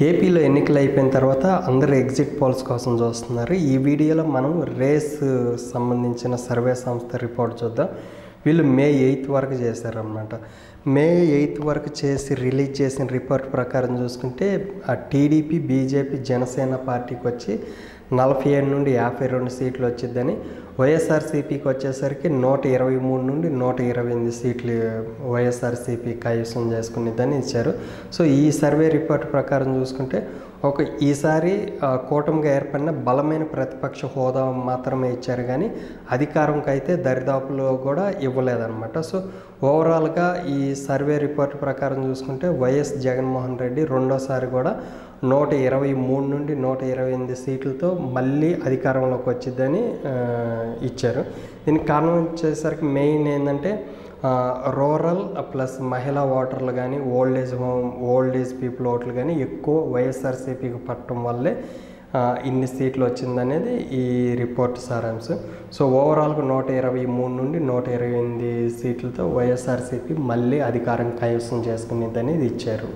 ఏపీలో ఎన్నికలు అయిపోయిన తర్వాత అందరూ ఎగ్జిట్ పోల్స్ కోసం చూస్తున్నారు. ఈ వీడియోలో మనం రేస్ సంబంధించిన సర్వే సంస్థ రిపోర్ట్ చూద్దాం. వీళ్ళు మే 8 వరకు చేశారన్నమాట. మే 8 వరకు రిలీజ్ చేసిన రిపోర్ట్ ప్రకారం చూసుకుంటే ఆ టీడీపీ, బీజేపీ, జనసేన పార్టీకి వచ్చి 47 నుండి 52 సీట్లు వచ్చిద్దని, వైఎస్ఆర్సీపీకి వచ్చేసరికి 123 నుండి 128 సీట్లు వైఎస్ఆర్సీపీ కైవసం చేసుకునేదని ఇచ్చారు. సో ఈ సర్వే రిపోర్ట్ ప్రకారం చూసుకుంటే ఈసారి కూటమిగా ఏర్పడిన బలమైన ప్రతిపక్ష హోదా మాత్రమే ఇచ్చారు, కానీ అధికారంకి అయితే దరిదాపులో కూడా ఇవ్వలేదన్నమాట. సో ఓవరాల్గా ఈ సర్వే రిపోర్ట్ ప్రకారం చూసుకుంటే వైఎస్ జగన్మోహన్ రెడ్డి రెండోసారి కూడా 123 నుండి 128 సీట్లతో మళ్ళీ అధికారంలోకి వచ్చిద్దని ఇచ్చారు. దీనికి కారణం వచ్చేసరికి మెయిన్ ఏంటంటే రూరల్ ప్లస్ మహిళా ఓటర్లు కానీ, ఓల్డ్ ఏజ్ పీపుల్ ఓట్లు కానీ ఎక్కువ వైఎస్ఆర్సీపీకి పట్టడం వల్లే ఇన్ని సీట్లు వచ్చిందనేది ఈ రిపోర్ట్ సారాంశం. సో ఓవరాల్గా 123 నుండి 128 సీట్లతో వైఎస్ఆర్సీపీ మళ్ళీ అధికారం కైవసం చేసుకునేది అనేది ఇచ్చారు.